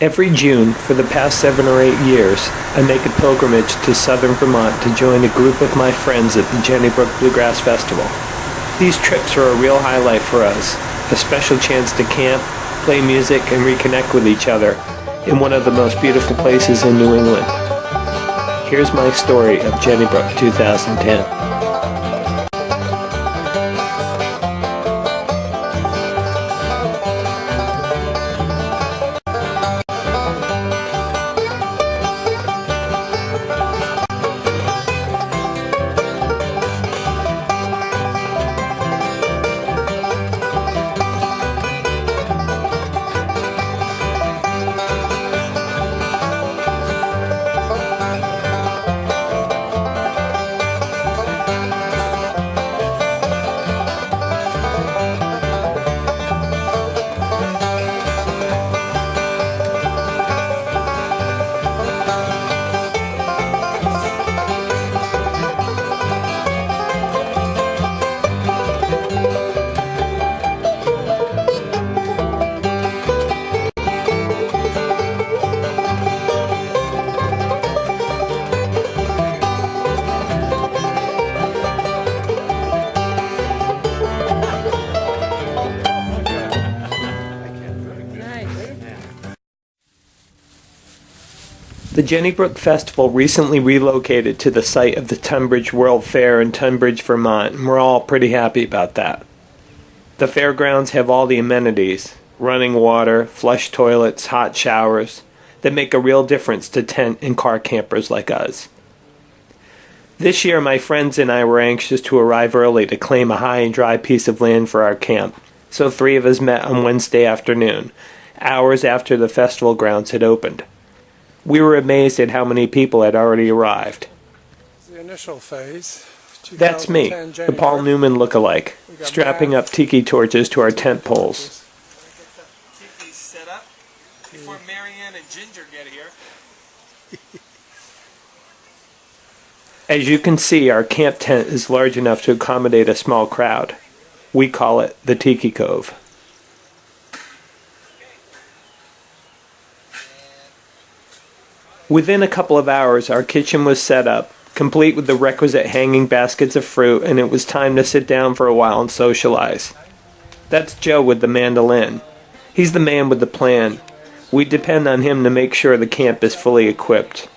Every June, for the past 7 or 8 years, I make a pilgrimage to southern Vermont to join a group of my friends at the Brook Bluegrass Festival. These trips are a real highlight for us, a special chance to camp, play music, and reconnect with each other in one of the most beautiful places in New England. Here's my story of Brook 2010. The Brook Festival recently relocated to the site of the Tunbridge World Fair in Tunbridge, Vermont, and we're all pretty happy about that. The fairgrounds have all the amenities, running water, flush toilets, hot showers, that make a real difference to tent and car campers like us. This year my friends and I were anxious to arrive early to claim a high and dry piece of land for our camp, so 3 of us met on Wednesday afternoon, hours after the festival grounds had opened. We were amazed at how many people had already arrived. The initial phase. That's me, the Paul Newman look-alike, strapping up tiki torches to our tent poles. Tiki set up before Marianne and Ginger get here. As you can see, our camp tent is large enough to accommodate a small crowd. We call it the Tiki Cove. Within a couple of hours, our kitchen was set up, complete with the requisite hanging baskets of fruit, and it was time to sit down for a while and socialize. That's Joe with the mandolin. He's the man with the plan. We depend on him to make sure the camp is fully equipped.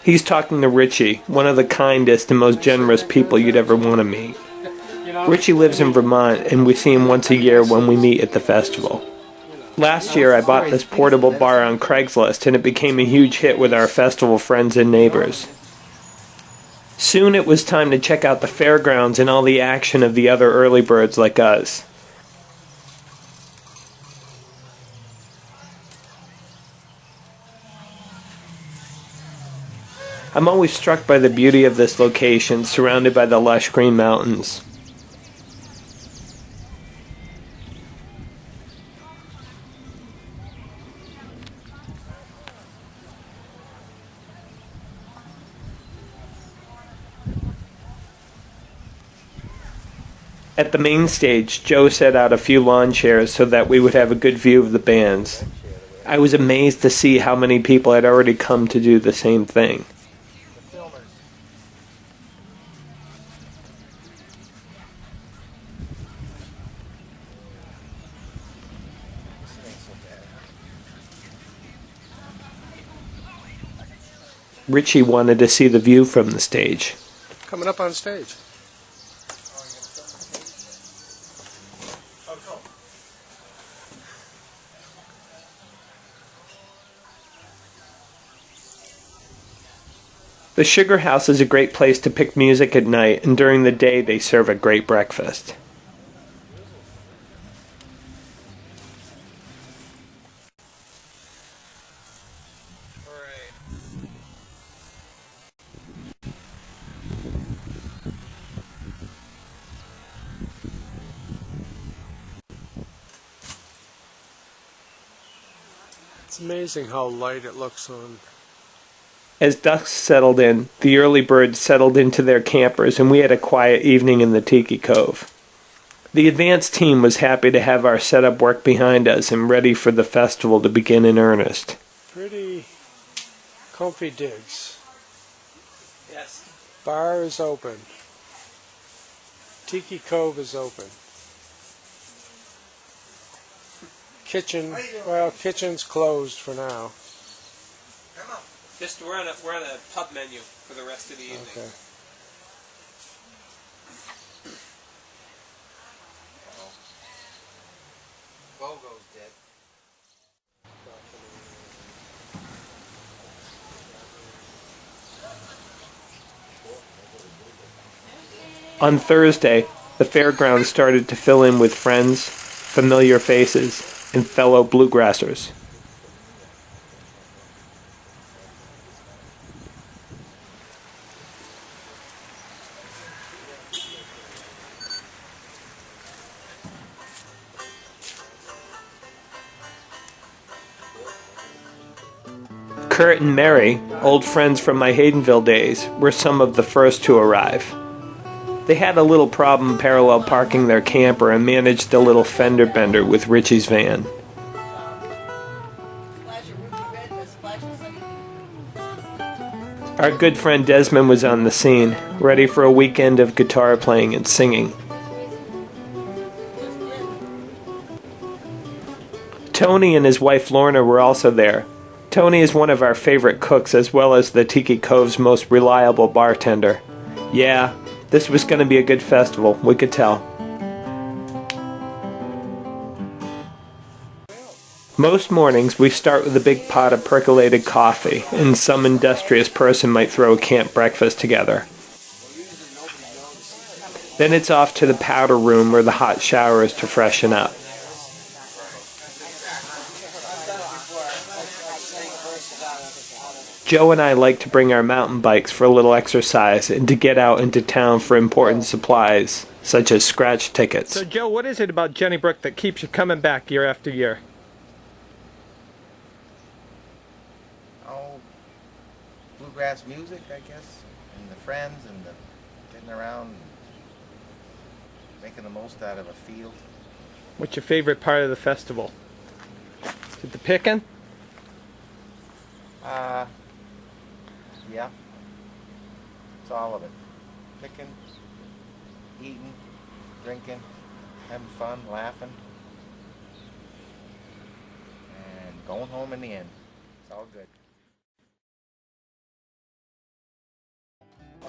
He's talking to Richie, one of the kindest and most generous people you'd ever want to meet. Richie lives in Vermont, and we see him once a year when we meet at the festival. Last year I bought this portable bar on Craigslist and it became a huge hit with our festival friends and neighbors. Soon it was time to check out the fairgrounds and all the action of the other early birds like us. I'm always struck by the beauty of this location, surrounded by the lush green mountains. At the main stage, Joe set out a few lawn chairs so that we would have a good view of the bands. I was amazed to see how many people had already come to do the same thing. Richie wanted to see the view from the stage. Coming up on stage. The Sugar House is a great place to pick music at night, and during the day they serve a great breakfast. It's amazing how light it looks on. As dusk settled in, the early birds settled into their campers and we had a quiet evening in the Tiki Cove. The advance team was happy to have our setup work behind us and ready for the festival to begin in earnest. Pretty comfy digs. Yes. Bar is open. Tiki Cove is open. Kitchen, well, kitchen's closed for now. Just we're on a pub menu for the rest of the evening. Okay. Bogo's dead. On Thursday, the fairgrounds started to fill in with friends, familiar faces, and fellow bluegrassers. Kurt and Mary, old friends from my Haydenville days, were some of the first to arrive. They had a little problem parallel parking their camper and managed a little fender bender with Richie's van. Our good friend Desmond was on the scene, ready for a weekend of guitar playing and singing. Tony and his wife Lorna were also there. Tony is one of our favorite cooks as well as the Tiki Cove's most reliable bartender. Yeah, this was going to be a good festival, we could tell. Most mornings we start with a big pot of percolated coffee, and some industrious person might throw a camp breakfast together. Then it's off to the powder room or the hot showers to freshen up. Joe and I like to bring our mountain bikes for a little exercise and to get out into town for important supplies, such as scratch tickets. So Joe, what is it about Jenny Brook that keeps you coming back year after year? Oh, bluegrass music, I guess, and the friends and the getting around and making the most out of a field. What's your favorite part of the festival? Is it the picking? Yeah. It's all of it. Picking, eating, drinking, having fun, laughing, and going home in the end. It's all good.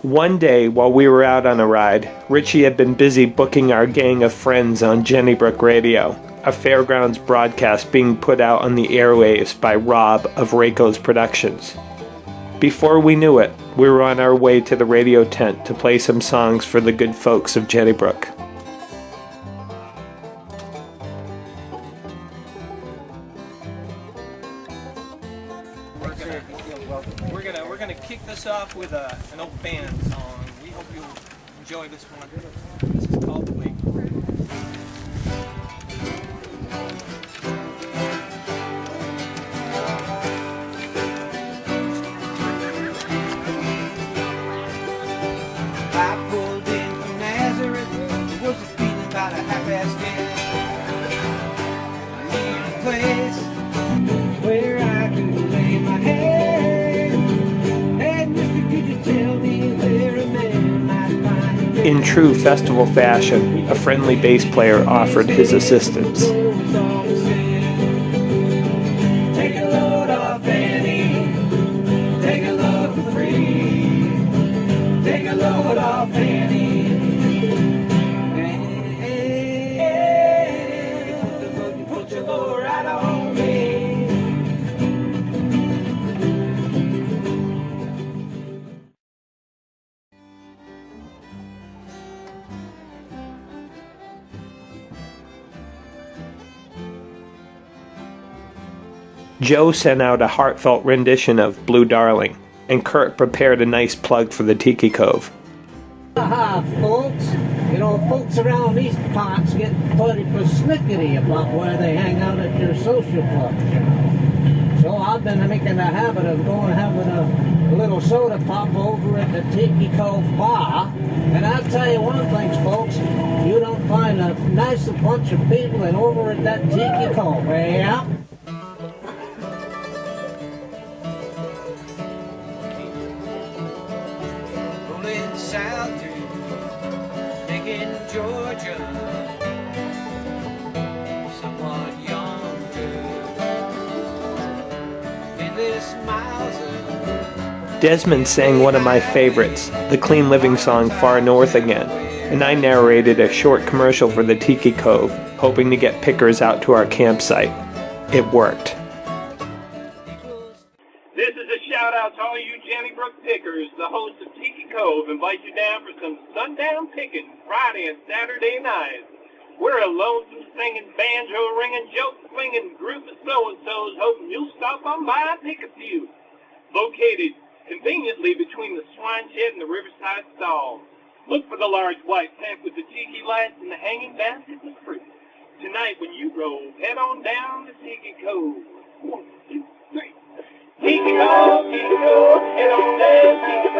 One day, while we were out on a ride, Richie had been busy booking our gang of friends on Jenny Brook Radio, a fairgrounds broadcast being put out on the airwaves by Rob of Rayco's Productions. Before we knew it, we were on our way to the radio tent to play some songs for the good folks of Jenny Brook. We're gonna kick this off with an old band song. We hope you'll enjoy this one. This is called The Wake. I pulled in from Nazareth. It was a feeling about a half-assed day. I needed a place where I could lay my head. And mister, could you tell me where a man might find a bed? In true festival fashion, a friendly bass player offered his assistance. Take a load off Annie. Take a load for free. Take a load off Annie. Put your load right on me. Joe sent out a heartfelt rendition of Blue Darling, and Kurt prepared a nice plug for the Tiki Cove. Aha, folks. You know, folks around these parts get pretty persnickety about where they hang out at their social clubs, you know. So I've been making a habit of going having a little soda pop over at the Tiki Cove bar. And I'll tell you one thing, folks, you don't find a nicer bunch of people than over at that Tiki Cove, yeah? south through Macon, Georgia, somewhat younger. Endless miles of Desmond sang one of my favorites, the Clean Living song Far North Again, and I narrated a short commercial for the Tiki Cove, hoping to get pickers out to our campsite. It worked. This is a shout out to all you Brook pickers. The host of Tiki Cove invites you down for some sundown picking Friday and Saturday nights. We're a lonesome singing, banjo ringing, joke flinging group of so-and-sos hoping you'll stop on by and pick a few. Located conveniently between the swine shed and the riverside stall. Look for the large white tent with the tiki lights and the hanging baskets of fruit. Tonight when you roll, head on down to Tiki Cove. 1, 2, 3. Tiki Cove, head on down, Tiki